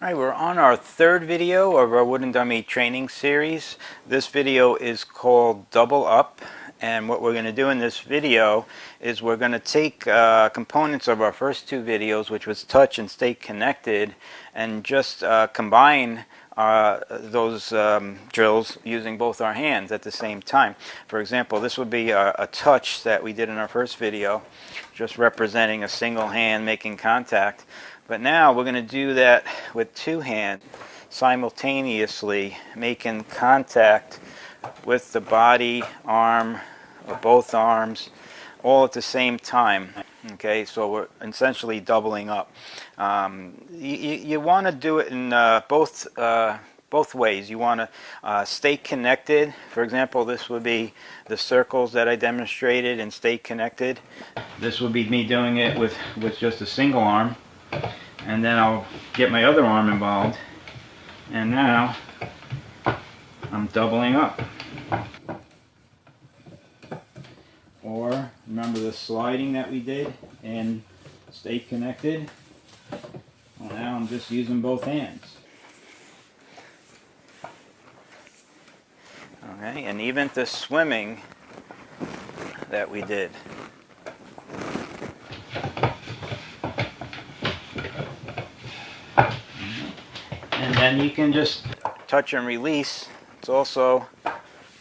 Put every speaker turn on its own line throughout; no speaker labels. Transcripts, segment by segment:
Alright, we're on our third video of our wooden dummy training series. This video is called Double Up, and what we're going to do in this video is we're going to take components of our first two videos, which was touch and stay connected, and just combine those drills using both our hands at the same time. For example, this would be a touch that we did in our first video, just representing a single hand making contact. But now we're going to do that with two hands simultaneously, making contact with the body, arm, or both arms, all at the same time. Okay, so we're essentially doubling up. You want to do it in both ways. You want to stay connected. For example, this would be the circles that I demonstrated and stay connected. This would be me doing it with just a single arm. And then I'll get my other arm involved, and now I'm doubling up. Or remember the sliding that we did and stay connected? Well, now I'm just using both hands. Okay, and even the swimming that we did. And then you can just touch and release. It's also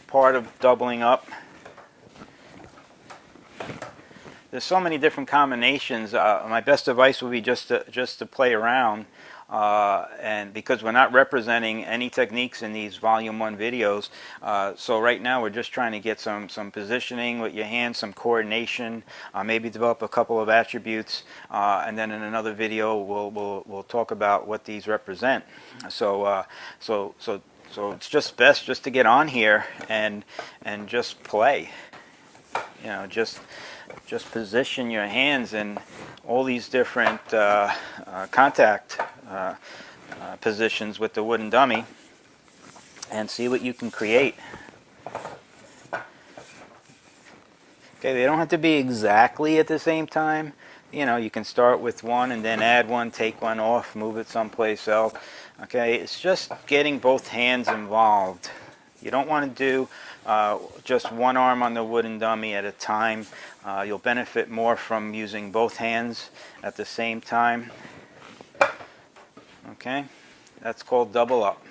part of doubling up. There's so many different combinations. My best advice would be just to play around, and because we're not representing any techniques in these volume 1 videos, so right now we're just trying to get some positioning with your hands, some coordination, maybe develop a couple of attributes, and then in another video we'll talk about what these represent. So it's just best just to get on here and just play. You know, just position your hands in all these different contact positions with the wooden dummy and see what you can create. Okay, they don't have to be exactly at the same time. You know, you can start with one and then add one, take one off, move it someplace else. Okay, it's just getting both hands involved. You don't want to do just one arm on the wooden dummy at a time. You'll benefit more from using both hands at the same time. Okay, that's called double up.